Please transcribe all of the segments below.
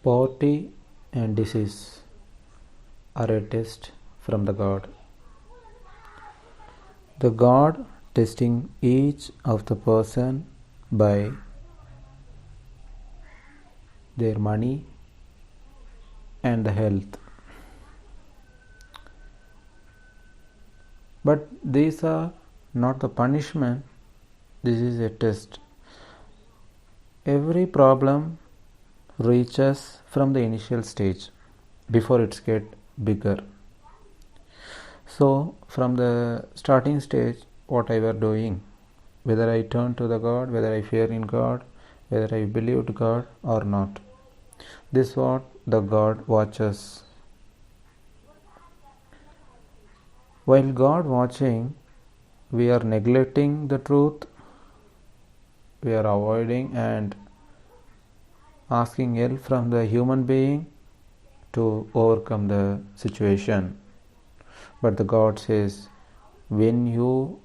Poverty and disease are a test from the God. The God testing each of the person by their money and the health. But these are not the punishment, this is a test. Every problem reaches from the initial stage before it gets bigger. So from the starting stage, what I were doing, whether I turn to the God, whether I fear in God, whether I believed God or not, this is what the God watches. While God watching, we are neglecting the truth, we are avoiding and asking help from the human being to overcome the situation. But the God says, when you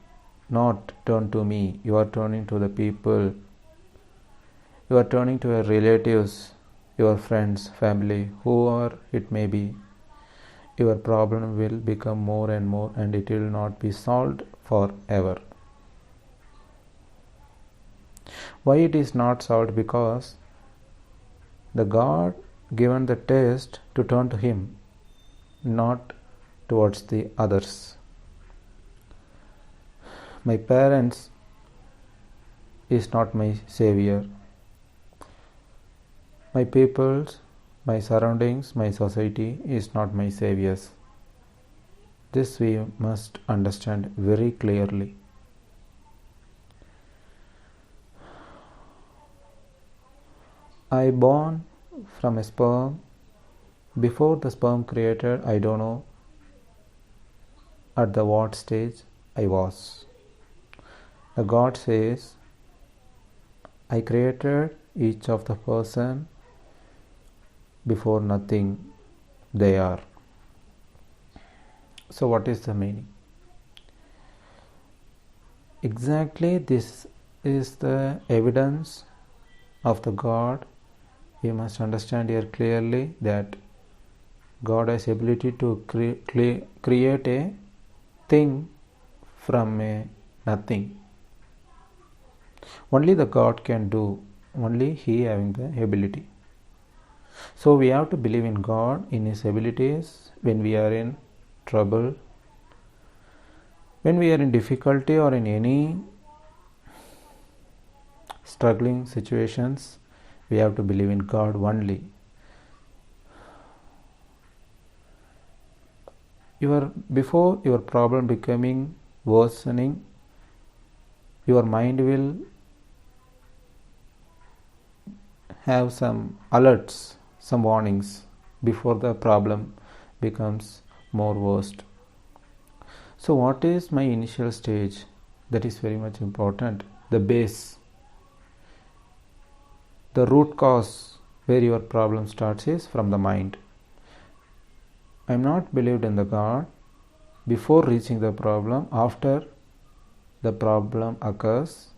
not turn to me, you are turning to the people, you are turning to your relatives, your friends, family, whoever it may be, your problem will become more and more and it will not be solved forever. Why it is not solved? Because the God given the test to turn to Him, not towards the others. My parents is not my savior. My peoples, my surroundings, my society is not my saviors. This we must understand very clearly. I born from a sperm. Before the sperm created, I don't know at the what stage I was. The God says, I created each of the person before nothing they are. So what is the meaning? Exactly this is the evidence of the God. We must understand here clearly that God has ability to create a thing from a nothing. Only the God can do, only He having the ability. So we have to believe in God, in His abilities when we are in trouble, when we are in difficulty or in any struggling situations, we have to believe in God only. Before your problem becoming worsening, your mind will have some alerts, some warnings before the problem becomes more worst. So what is my initial stage? That is very much important. The base, the root cause where your problem starts is from the mind. I am not believed in the God before reaching the problem. After the problem occurs,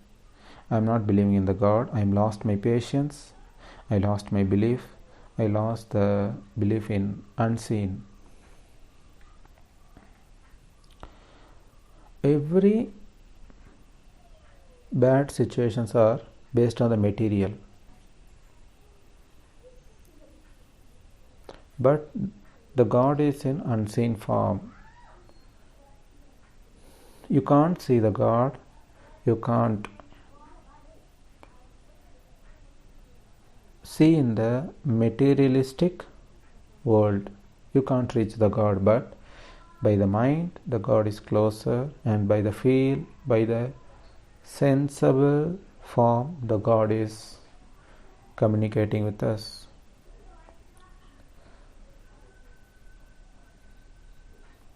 I am not believing in the God. I am lost my patience. I lost my belief. I lost the belief in unseen. Every bad situations are based on the material. But the God is in unseen form. You can't see the God. You can't see in the materialistic world. You can't reach the God, but by the mind, the God is closer, and by the feel, by the sensible form, the God is communicating with us.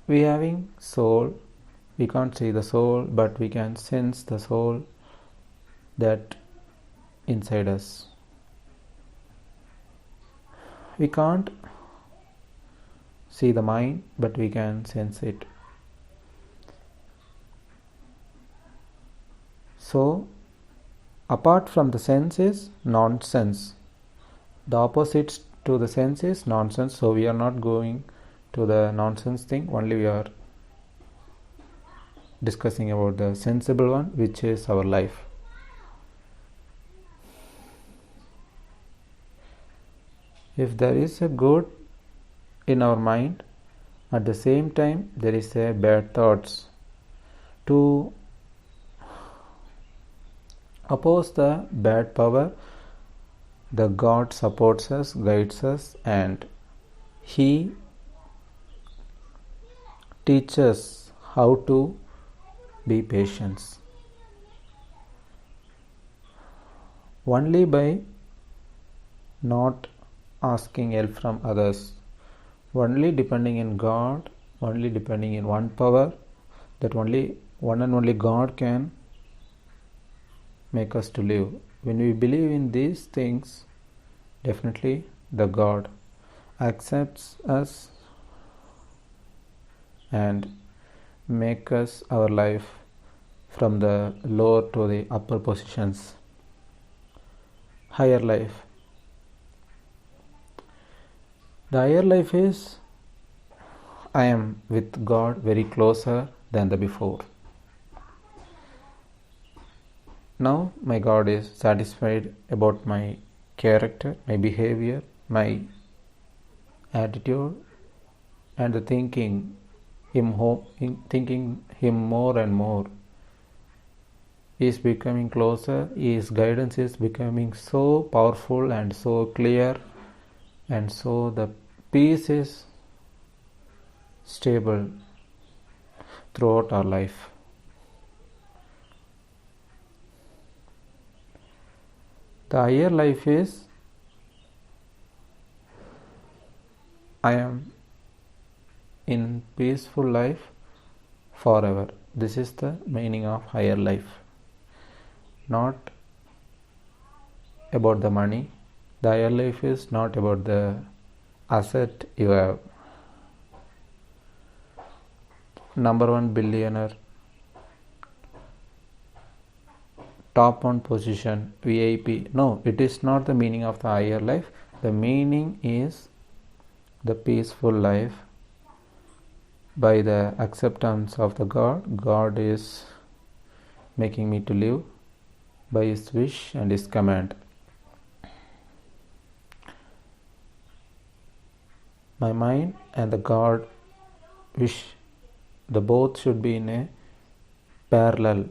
We having soul, we can't see the soul, but we can sense the soul that inside us. We can't see the mind, but we can sense it. So, apart from the sense is nonsense. The opposite to the sense is nonsense. So we are not going to the nonsense thing, only we are discussing about the sensible one, which is our life. If there is a good in our mind, at the same time there is a bad thoughts. To oppose the bad power, the God supports us, guides us, and He teaches how to be patient. Only by not asking help from others, only depending in God, only depending in one power, that only one and only God can make us to live. When we believe in these things, definitely the God accepts us and make us our life from the lower to the upper positions, higher life. The higher life is I am with God very closer than the before. Now my God is satisfied about my character, my behavior, my attitude, and the thinking Him more and more. He is becoming closer. His guidance is becoming so powerful and so clear, and so the peace is stable throughout our life. The higher life is I am in peaceful life forever. This is the meaning of higher life. Not about the money. The higher life is not about the asset you have. Number 1 billionaire, top 1 position, VIP. No, it is not the meaning of the higher life. The meaning is the peaceful life by the acceptance of the God. God is making me to live by His wish and His command. My mind and the God wish, the both should be in a parallel.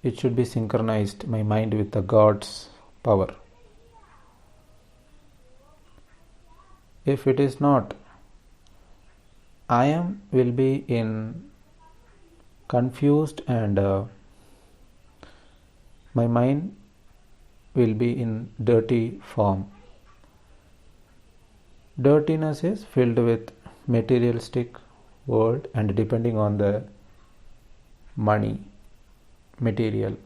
It should be synchronized, my mind with the God's power. If it is not, I am will be in confused, and my mind will be in dirty form. Dirtiness is filled with materialistic world and depending on the money, material.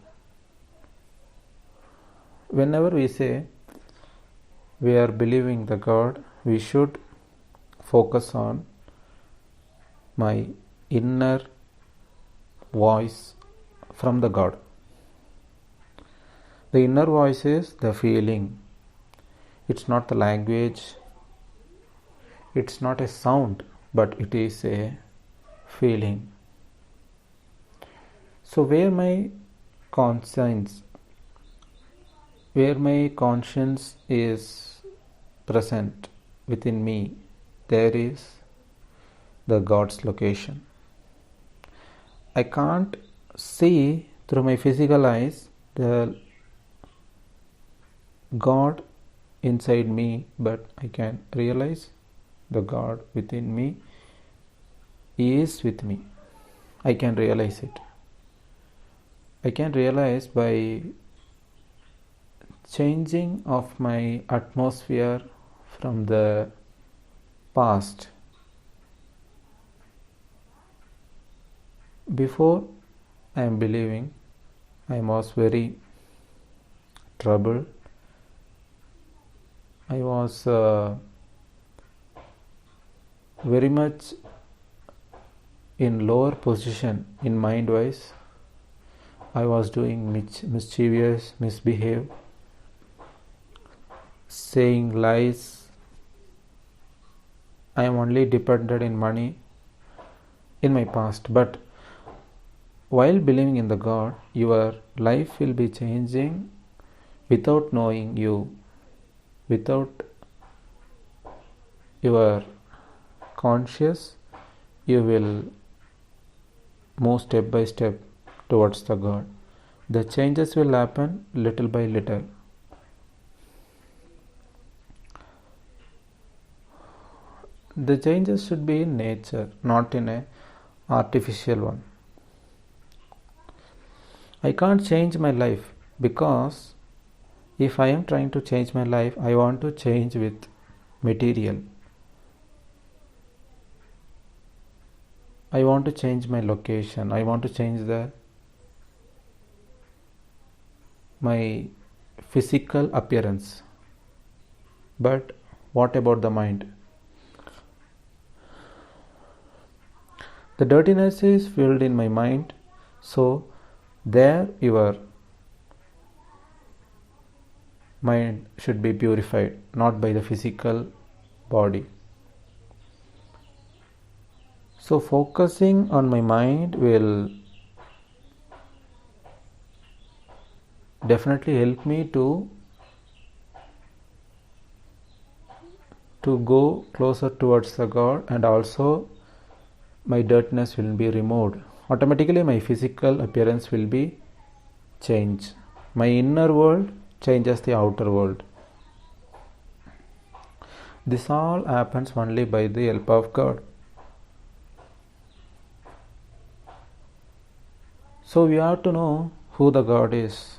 Whenever we say we are believing the God, we should focus on my inner voice from the God. The inner voice is the feeling. It's not the language. It's not a sound, but it is a feeling. So where my conscience is present within me, there is the God's location. I can't see through my physical eyes the God inside me, but I can realize the God within me is with me. I can realize it. I can realize by changing of my atmosphere from the past. Before I am believing, I was very troubled. I was very much in lower position in mind wise. I was doing mischievous, misbehave. saying lies. I am only dependent in money in my past. But while believing in the God, your life will be changing without knowing you, without your conscious, you will move step by step towards the God. The changes will happen little by little. The changes should be in nature, not in a artificial one. I can't change my life because if I am trying to change my life, I want to change with material. I want to change my location. I want to change my physical appearance. But what about the mind? The dirtiness is filled in my mind, so there your mind should be purified, not by the physical body. So focusing on my mind will definitely help me to go closer towards the God, and also my dirtiness will be removed. Automatically my physical appearance will be changed. My inner world changes the outer world. This all happens only by the help of God. So we have to know who the God is.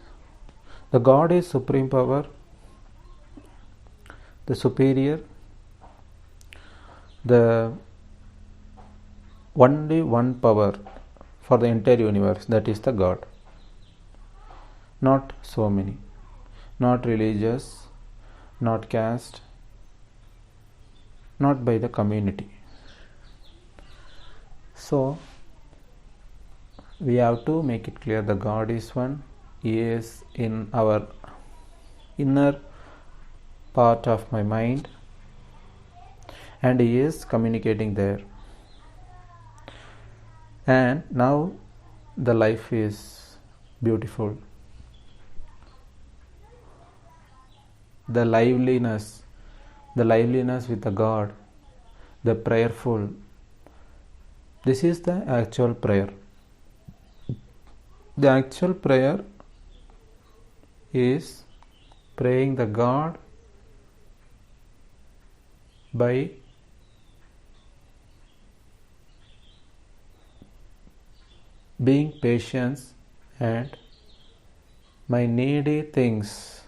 The God is supreme power, the superior, the only one power for the entire universe, that is the God. Not so many, not religious, not caste, not by the community. So we have to make it clear the God is one. He is in our inner part of my mind, and He is communicating there. And now the life is beautiful. The liveliness with the God, the prayerful. This is the actual prayer. The actual prayer is praying the God by being patient and my needy things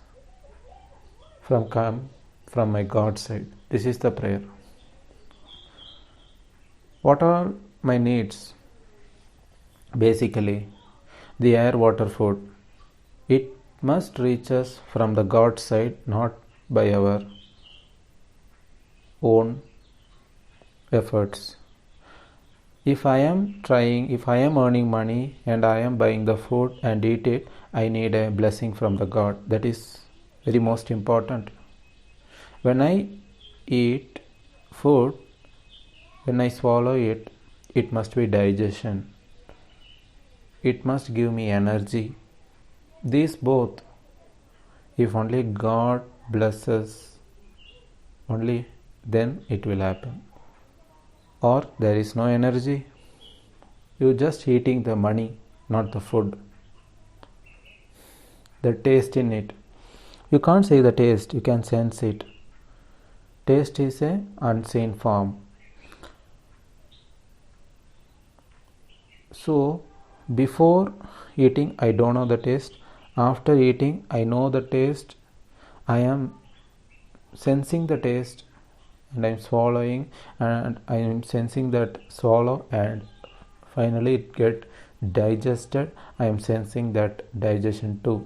come from my God's side. This is the prayer. What are my needs? Basically, the air, water, food. It must reach us from the God's side, not by our own efforts. If I am earning money and I am buying the food and eat it, I need a blessing from the God. That is very most important. When I eat food, when I swallow it, it must be digestion. It must give me energy. These both, if only God blesses, only then it will happen. Or there is no energy. You just eating the money, not the food. The taste in it. You can't say the taste, you can sense it. Taste is an unseen form. So before eating I don't know the taste. After eating I know the taste. I am sensing the taste and I am swallowing and I am sensing that swallow, and finally it get digested. I am sensing that digestion too.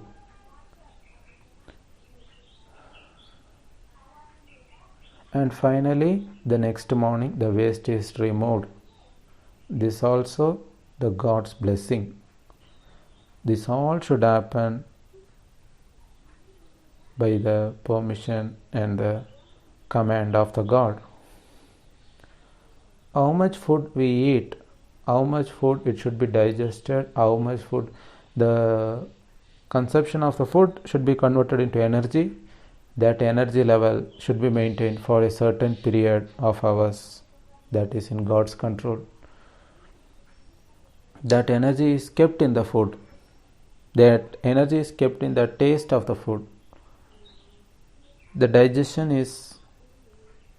And finally the next morning the waste is removed. This also the God's blessing. This all should happen by the permission and the command of the God. How much food we eat, how much food it should be digested, how much food, the consumption of the food should be converted into energy. That energy level should be maintained for a certain period of hours. That is in God's control. That energy is kept in the food. That energy is kept in the taste of the food. The digestion is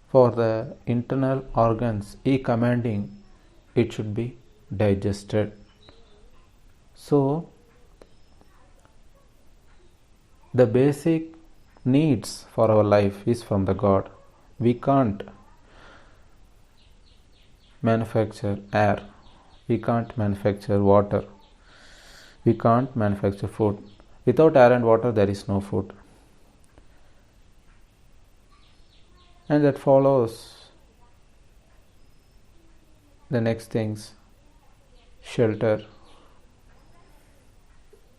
for the internal organs. He commanding it should be digested. So, the basic needs for our life is from the God. We can't manufacture air. We can't manufacture water. We can't manufacture food. Without air and water, there is no food. And that follows the next things, shelter.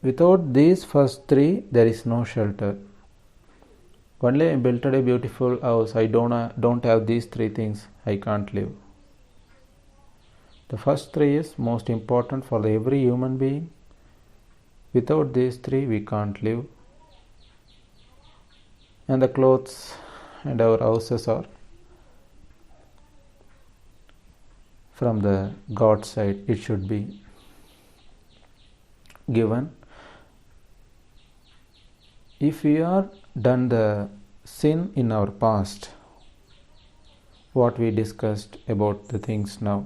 Without these first three, there is no shelter. Only I built a beautiful house. I don't have these three things. I can't live. The first three is most important for every human being. Without these three, we can't live. And the clothes and our houses are from the God side. It should be given. If we are done the sin in our past, what we discussed about the things now,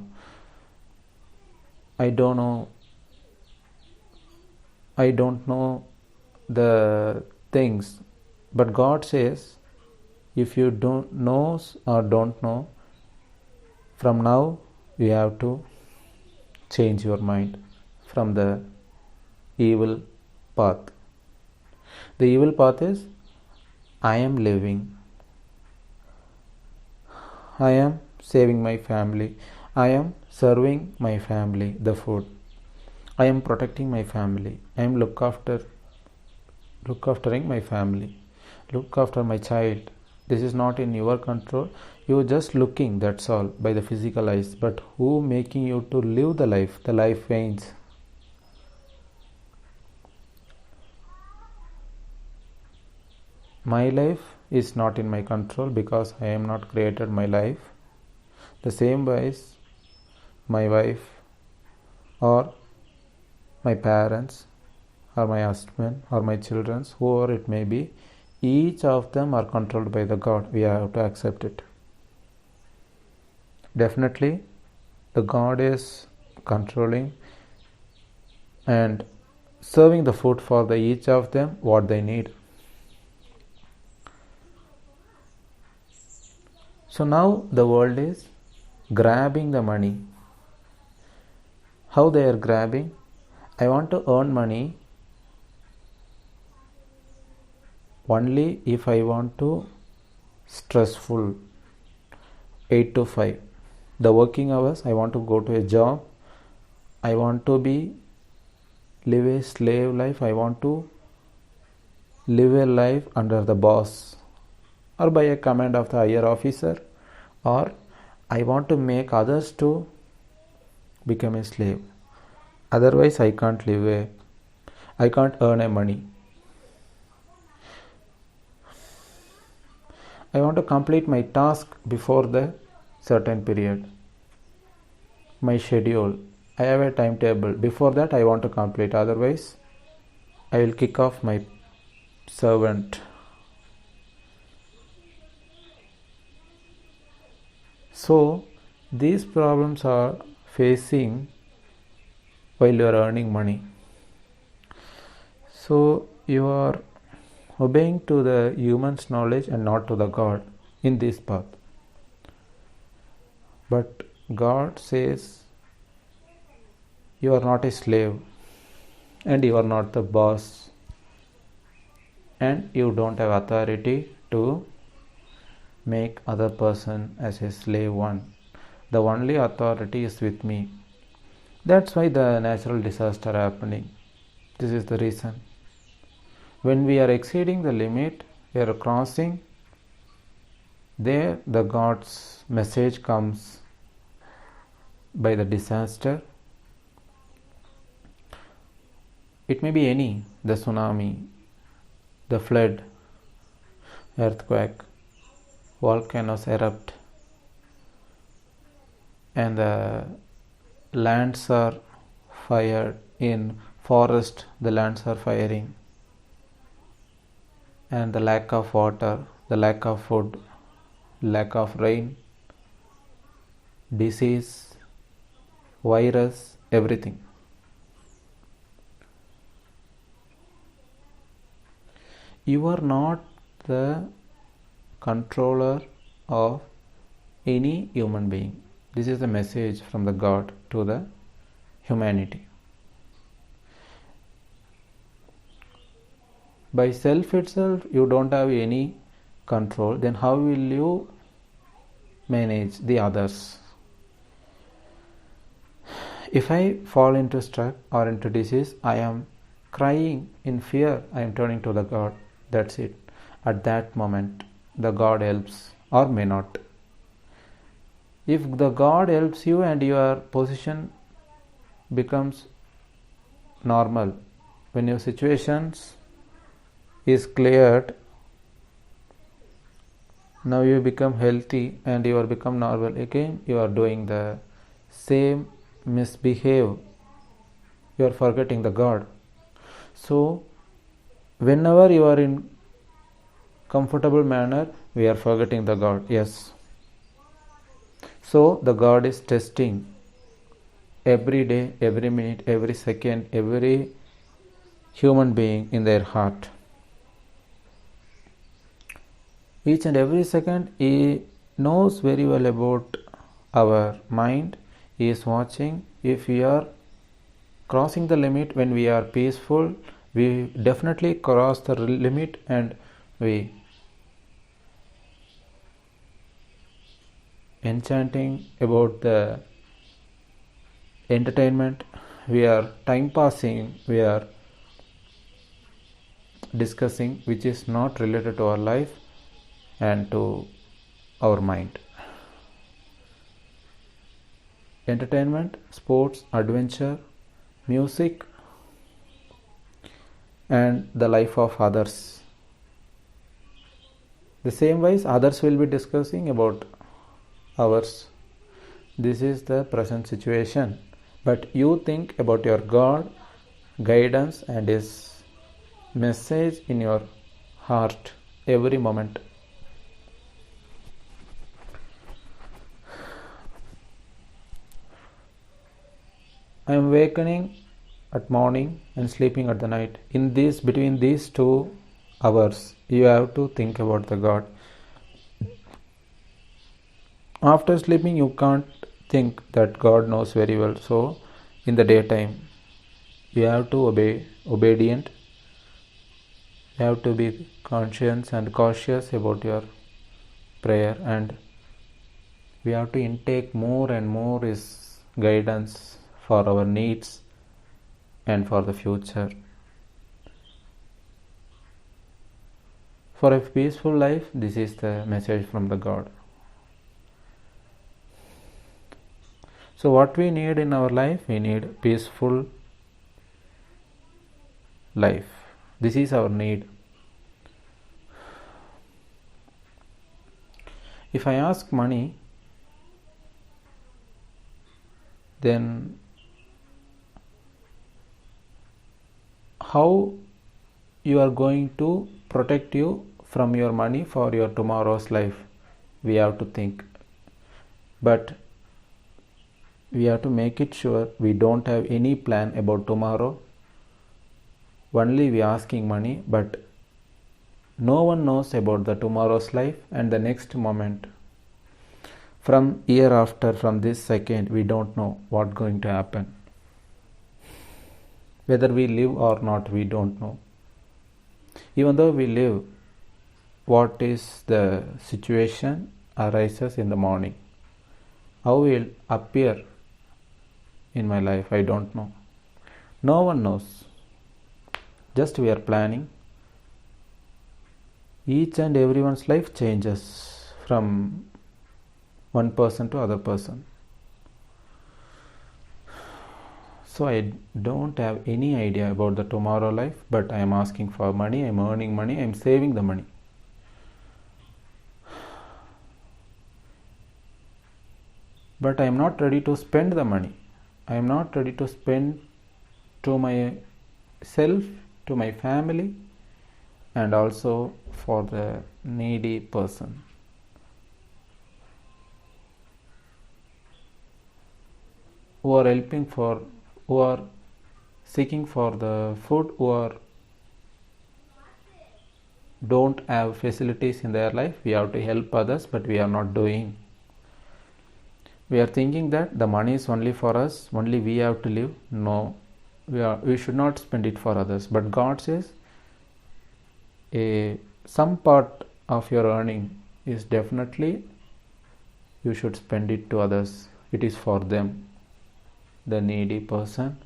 I don't know the things, but God says, if you don't know or don't know, from now you have to change your mind from the evil path. The evil path is, I am living, I am saving my family, I am serving my family the food, I am protecting my family, I am look aftering my family, look after my child. This is not in your control. You are just looking, that's all, by the physical eyes. But who making you to live the life? The life wanes. My life is not in my control because I am not created my life. The same wise, my wife or my parents or my husband or my children, whoever it may be, each of them are controlled by the God. We have to accept it. Definitely, the God is controlling and serving the food for the each of them what they need. So now the world is grabbing the money. How they are grabbing? I want to earn money only if I want to stressful 8 to 5. The working hours, I want to go to a job. I want to live a slave life. I want to live a life under the boss or by a command of the higher officer, or I want to make others to become a slave. Otherwise, I can't I can't earn a money. I want to complete my task before the certain period. My schedule, I have a timetable. Before that, I want to complete. Otherwise, I will kick off my servant. So, these problems are facing while you are earning money. So, you are obeying to the human's knowledge and not to the God in this path. But God says, you are not a slave and you are not the boss and you don't have authority to make other person as a slave one. The only authority is with me. That's why the natural disaster happening. This is the reason. When we are exceeding the limit, we are crossing, there the God's message comes by the disaster. It may be any, the tsunami, the flood, earthquake, volcanoes erupt, and the lands are fired. In forest, the lands are firing, and the lack of water, the lack of food, lack of rain, disease, virus, everything. You are not the controller of any human being. This is the message from the God to the humanity. By self itself, you don't have any control. Then how will you manage the others? If I fall into struck or into disease, I am crying in fear. I am turning to the God. That's it. At that moment, the God helps or may not. If the God helps you and your position becomes normal, when your situations is cleared, now you become healthy and you are become normal again, you are doing the same misbehave, you are forgetting the God. So whenever you are in comfortable manner, we are forgetting the God. Yes. So the God is testing every day, every minute, every second, every human being in their heart. Each and every second, He knows very well about our mind. He is watching. If we are crossing the limit, when we are peaceful, we definitely cross the limit and we enchanting about the entertainment, we are time passing, we are discussing which is not related to our life and to our mind. Entertainment, sports, adventure, music, and the life of others. The same ways others will be discussing about ours. This is the present situation. But you think about your God, guidance, and His message in your heart every moment. I am awakening at morning and sleeping at the night. In this, between these 2 hours, you have to think about the God. After sleeping, you can't think that God knows very well. So, in the daytime, you have to obedient. You have to be conscious and cautious about your prayer, and we have to intake more and more His guidance for our needs and for the future. For a peaceful life, this is the message from the God. So what we need in our life, we need peaceful life. This is our need. If I ask money, then how you are going to protect you from your money for your tomorrow's life? We have to think. But we have to make it sure we don't have any plan about tomorrow. Only we are asking money, but no one knows about the tomorrow's life and the next moment. From year after, from this second, we don't know what's going to happen. Whether we live or not, we don't know. Even though we live, what is the situation arises in the morning? How will appear in my life? I don't know. No one knows. Just we are planning. each and everyone's life changes from one person to other person. So I don't have any idea about the tomorrow life, but I am asking for money, I am earning money, I am saving the money. But I am not ready to spend the money. I am not ready to spend to myself, to my family, and also for the needy person. Who are seeking for the food, who don't have facilities in their life. We have to help others, but we are not doing. We are thinking that the money is only for us, only we have to live. No, we should not spend it for others. But God says some part of your earning is definitely you should spend it to others. It is for them, the needy person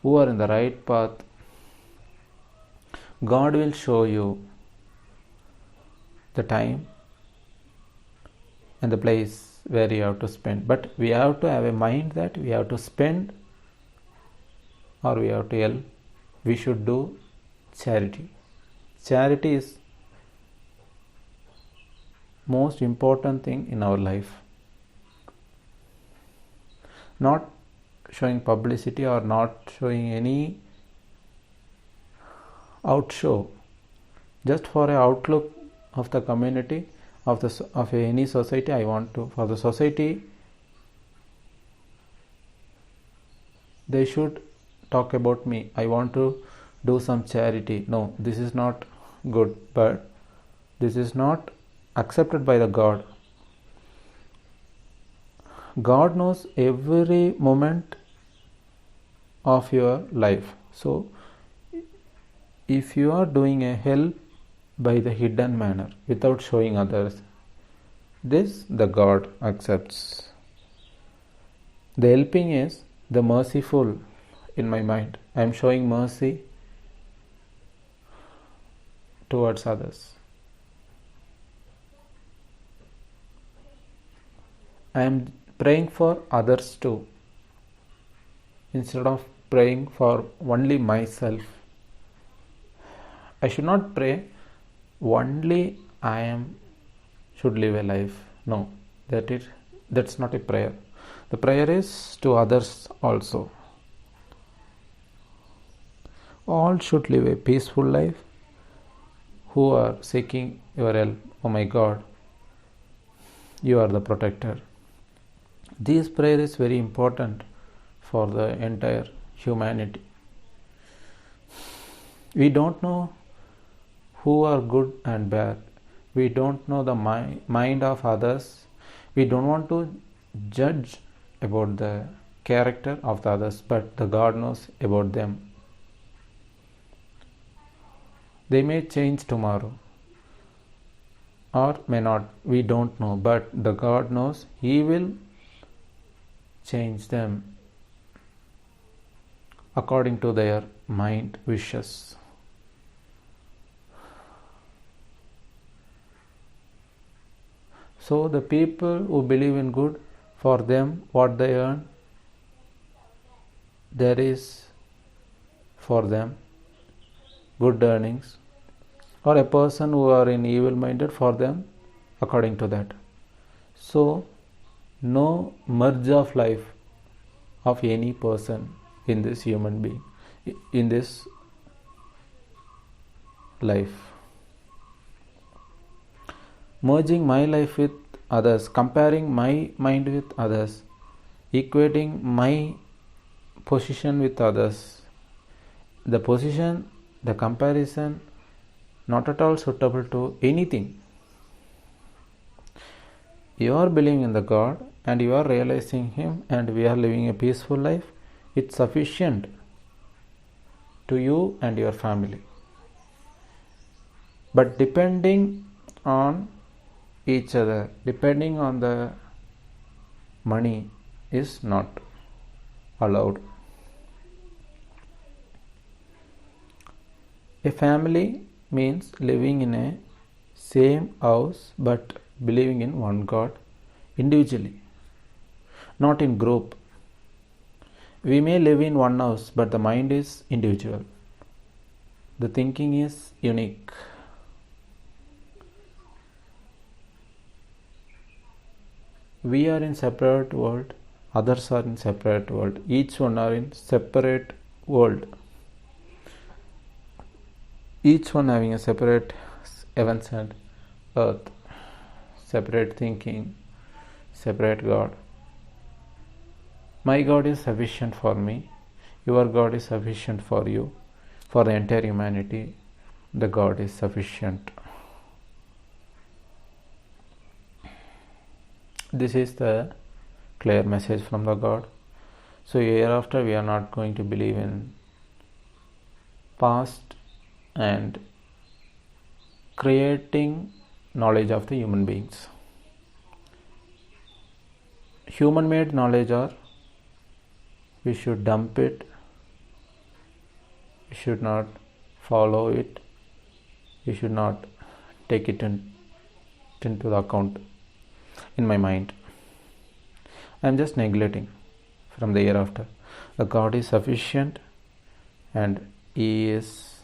who are in the right path. God will show you the time and the place where you have to spend, but we have to have a mind that we have to spend or we have to help. We should do charity. Charity is most important thing in our life. Not showing publicity or not showing any outshow, just for a outlook of the community, of any society. I want to, for the society, they should talk about me. I want to do some charity. No, this is not good, but this is not accepted by the God. God knows every moment of your life. So if you are doing a help by the hidden manner without showing others, this the God accepts. The helping is the merciful in my mind. I am showing mercy towards others. I am praying for others too, instead of praying for only myself. I should not pray only I should live a life. No, that's not a prayer. The prayer is to others also. All should live a peaceful life who are seeking your help. Oh my God, you are the protector. This prayer is very important for the entire humanity. We don't know who are good and bad. We don't know the mind of others. We don't want to judge about the character of the others, but the God knows about them. They may change tomorrow or may not. We don't know, but the God knows. He will change them according to their mind wishes. So the people who believe in good, for them what they earn, there is for them good earnings. Or a person who are in evil minded, for them according to that. So no merge of life of any person in this human being, in this life. Merging my life with others, comparing my mind with others, equating my position with others. The position, the comparison, not at all suitable to anything. You are believing in the God and you are realizing Him, and we are living a peaceful life. It's sufficient to you and your family. But depending on each other, depending on the money, is not allowed. A family means living in a same house but believing in one God individually, not in group. We may live in one house, but the mind is individual. The thinking is unique. We are in separate world, others are in separate world. Each one are in separate world. Each one having a separate heavens and earth, separate thinking, separate God. My God is sufficient for me. Your God is sufficient for you. For the entire humanity, the God is sufficient. This is the clear message from the God. So hereafter we are not going to believe in past and creating knowledge of the human beings. Human made knowledge, or we should dump it, we should not follow it, we should not take it into the account. In my mind, I am just neglecting from the hereafter. The God is sufficient and He is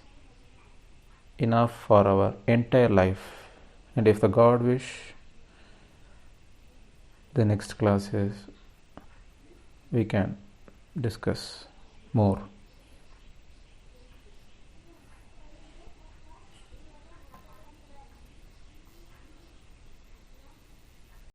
enough for our entire life. And if the God wish, the next class is we can discuss more.